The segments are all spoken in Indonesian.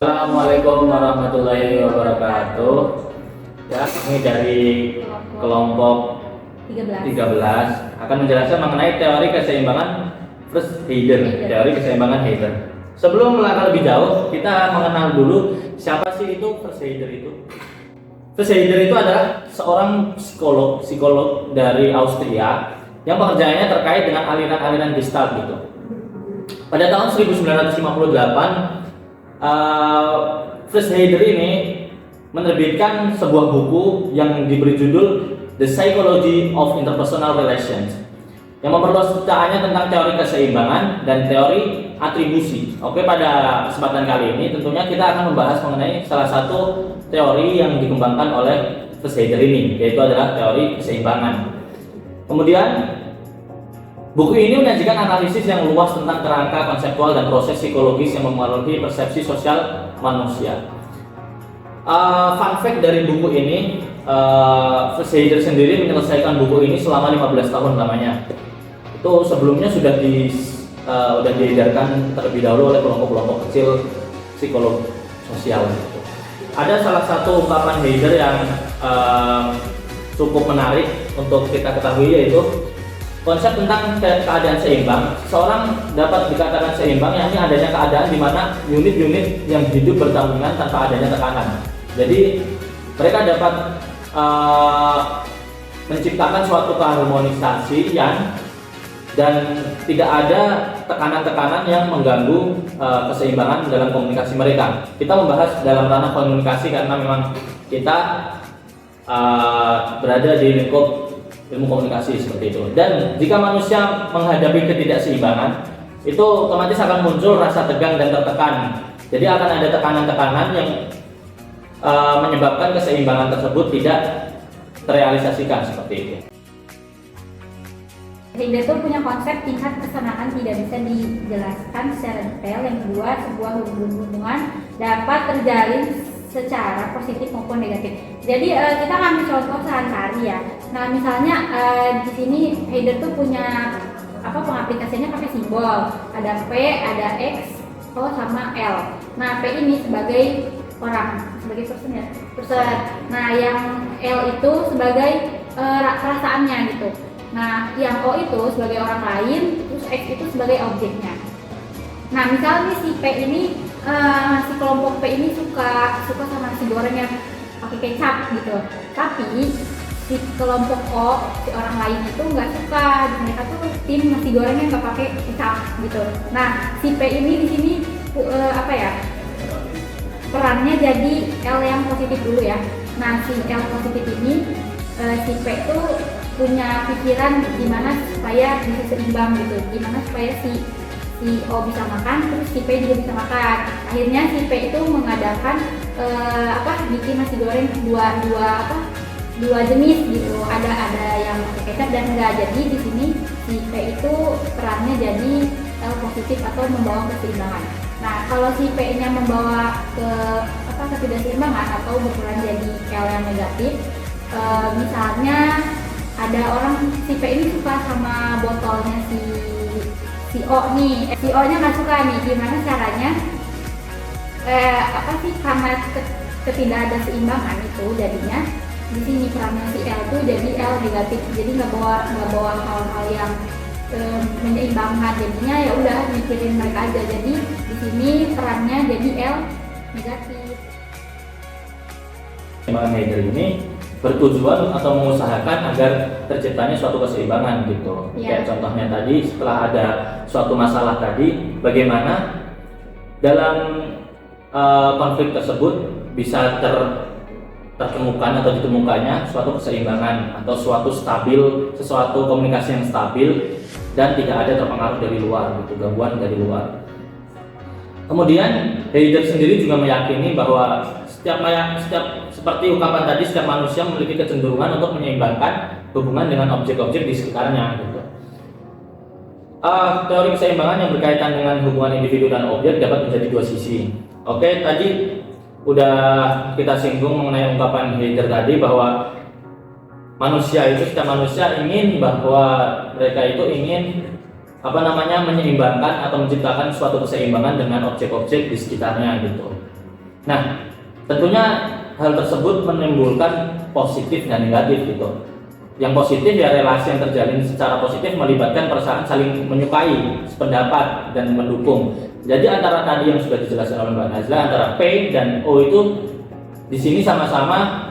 Assalamualaikum warahmatullahi wabarakatuh. Ya, ini dari kelompok 13 akan menjelaskan mengenai teori keseimbangan First-Heider, teori keseimbangan Heider. Sebelum melangkah lebih jauh, kita mengenal dulu siapa sih itu First-Heider itu. First-Heider itu adalah seorang psikolog dari Austria yang pekerjaannya terkait dengan aliran-aliran Gestalt gitu. Pada tahun 1958 First-Heider ini menerbitkan sebuah buku yang diberi judul The Psychology of Interpersonal Relations yang memperluas ceritaan tentang teori keseimbangan dan teori atribusi. Oke, pada kesempatan kali ini tentunya kita akan membahas mengenai salah satu teori yang dikembangkan oleh First-Heider ini, yaitu adalah teori keseimbangan. Kemudian buku ini menyajikan analisis yang luas tentang kerangka konseptual dan proses psikologis yang memengaruhi persepsi sosial manusia. Fun fact dari buku ini, First-Heider sendiri menyelesaikan buku ini selama 15 tahun lamanya. Itu sebelumnya sudah diedarkan terlebih dahulu oleh kelompok-kelompok kecil psikolog sosial. Ada salah satu ungkapan Heider yang cukup menarik untuk kita ketahui, yaitu konsep tentang keadaan seimbang. Seorang dapat dikatakan seimbang yakni adanya keadaan di mana unit-unit yang hidup berdampingan tanpa adanya tekanan. Jadi mereka dapat menciptakan suatu keharmonisasi dan tidak ada tekanan-tekanan yang mengganggu keseimbangan dalam komunikasi mereka. Kita membahas dalam ranah komunikasi karena memang kita berada di lingkup ilmu komunikasi seperti itu. Dan jika manusia menghadapi ketidakseimbangan, itu otomatis akan muncul rasa tegang dan tertekan. Jadi akan ada tekanan-tekanan yang menyebabkan keseimbangan tersebut tidak terrealisasikan seperti itu. Heider itu punya konsep tingkat kesenangan tidak bisa dijelaskan secara detail. Yang kedua, sebuah hubungan dapat terjalin secara positif maupun negatif. Jadi kita ngambil contoh sehari-hari ya. Nah, misalnya di sini Heider tuh punya pengaplikasiannya pakai simbol. Ada P, ada X, O sama L. Nah, P ini sebagai orang, sebagai person ya. Nah, yang L itu sebagai perasaannya gitu. Nah, yang O itu sebagai orang lain, terus X itu sebagai objeknya. Nah, misalnya si P ini si kelompok P ini suka sama nasi goreng yang pakai kecap gitu. Tapi si kelompok O, si orang lain itu nggak suka. Mereka tuh tim nasi gorengnya nggak pakai kecap gitu. Nah, si P ini di sini perannya jadi L yang positif dulu ya. Nah, si L positif ini si P itu punya pikiran gimana supaya bisa seimbang gitu. Gimana supaya si O bisa makan, terus si P juga bisa makan. Akhirnya si P itu mengadakan bikin nasi goreng dua jenis gitu. Ada yang pakai kecap dan enggak. Jadi di sini si P itu perannya jadi L positif atau membawa keseimbangan. Nah, kalau si P-nya membawa ke ketidakseimbangan atau berperan jadi L yang negatif, misalnya ada orang si P ini suka sama botolnya si O nih, si O nya nggak suka nih. Gimana caranya karena ketidak ada seimbangan itu jadinya di sini perannya si L itu jadi L negatif, jadi nggak bawa hal-hal yang menyeimbangkan. Jadinya ya udah mikirin mereka aja, jadi di sini perannya jadi L negatif. Keseimbangan Heider ini bertujuan atau mengusahakan agar terciptanya suatu keseimbangan gitu. Kayak contohnya tadi, setelah ada suatu masalah tadi, bagaimana dalam konflik tersebut bisa tertemukan atau ditemukannya suatu keseimbangan atau sesuatu komunikasi yang stabil dan tidak ada terpengaruh dari luar gitu, gangguan dari luar. Kemudian Heider sendiri juga meyakini bahwa setiap seperti ungkapan tadi, setiap manusia memiliki kecenderungan untuk menyeimbangkan hubungan dengan objek-objek di sekitarnya gitu. Teori keseimbangan yang berkaitan dengan hubungan individu dan objek dapat menjadi dua sisi. Oke, tadi udah kita singgung mengenai ungkapan Heider tadi bahwa setiap manusia ingin bahwa mereka itu ingin menyeimbangkan atau menciptakan suatu keseimbangan dengan objek-objek di sekitarnya gitu. Nah, tentunya hal tersebut menimbulkan positif dan negatif gitu. Yang positif ya relasi yang terjalin secara positif melibatkan perasaan saling menyukai, sependapat dan mendukung. Jadi antara tadi yang sudah dijelaskan oleh Mbak Nazla, antara P dan O itu di sini sama-sama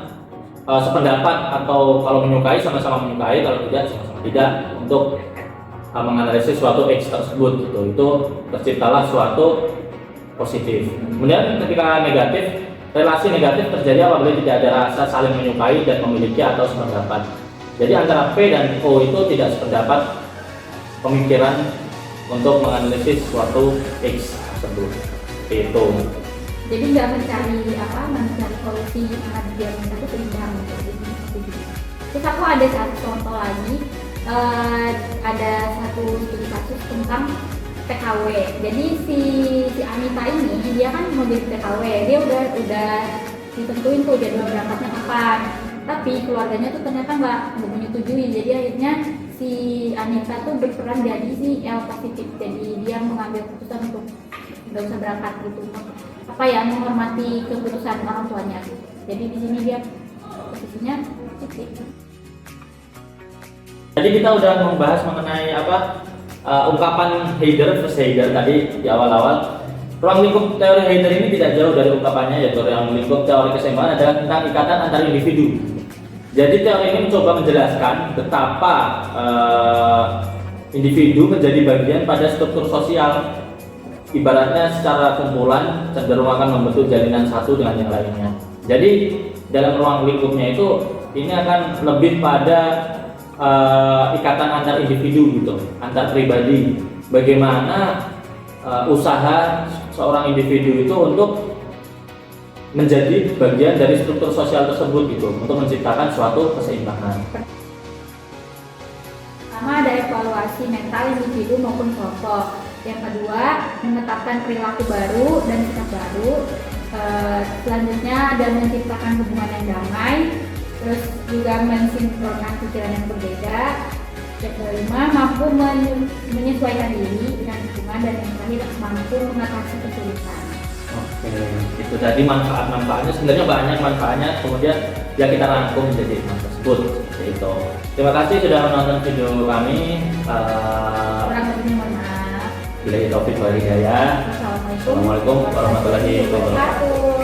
sependapat, atau kalau menyukai sama-sama menyukai, kalau tidak sama-sama tidak, untuk menganalisis suatu X tersebut gitu. Itu terciptalah suatu positif. Kemudian ketika negatif, relasi negatif terjadi apabila tidak ada rasa saling menyukai dan memiliki atau sependapat. Jadi antara P dan O itu tidak sependapat pemikiran untuk menganalisis suatu X tersebut. Itu. Jadi nggak mencari solusi karena biar kita tuh seimbang gitu. Terus aku ada satu contoh lagi, ada satu studi kasus tentang TKW. Jadi si Anita ini dia kan mau jadi TKW, dia udah ditentuin tuh jadwal berangkatnya kapan. Tapi keluarganya tuh ternyata nggak menyetujui. Jadi akhirnya si Anita tuh berperan jadi si L positif. Jadi dia mengambil keputusan untuk nggak usah berangkat gitu. Menghormati keputusan orang tuanya. Jadi di sini dia posisinya positif. Jadi kita udah membahas mengenai ungkapan Heider versus Heider tadi di awal-awal. Ruang lingkup teori Heider ini tidak jauh dari ungkapannya, yaitu ruang lingkup teori keseimbangan adalah tentang ikatan antar individu. Jadi teori ini mencoba menjelaskan betapa individu menjadi bagian pada struktur sosial. Ibaratnya secara kumpulan cenderung akan membentuk jalinan satu dengan yang lainnya. Jadi dalam ruang lingkupnya itu ini akan lebih pada ikatan antar individu gitu, antar pribadi. Bagaimana usaha seorang individu itu untuk menjadi bagian dari struktur sosial tersebut gitu, untuk menciptakan suatu keseimbangan. Pertama ada evaluasi mental individu maupun kelompok. Yang kedua, menetapkan perilaku baru dan sikap baru. Selanjutnya ada menciptakan hubungan yang damai. Terus juga mensinkronkan pikiran yang berbeda. Yang kelima, mampu menyesuaikan diri dengan lingkungan. Dan yang terakhir, mampu mengatasi kesulitan. Oke, itu tadi manfaat-manfaatnya, sebenarnya banyak manfaatnya, kemudian ya kita rangkum menjadi hal tersebut. Itu. Terima kasih sudah menonton video kami. Kurang lebihnya mohon maaf. Bila taufiq wal hidayah. Assalamualaikum Warahmatullahi wabarakatuh.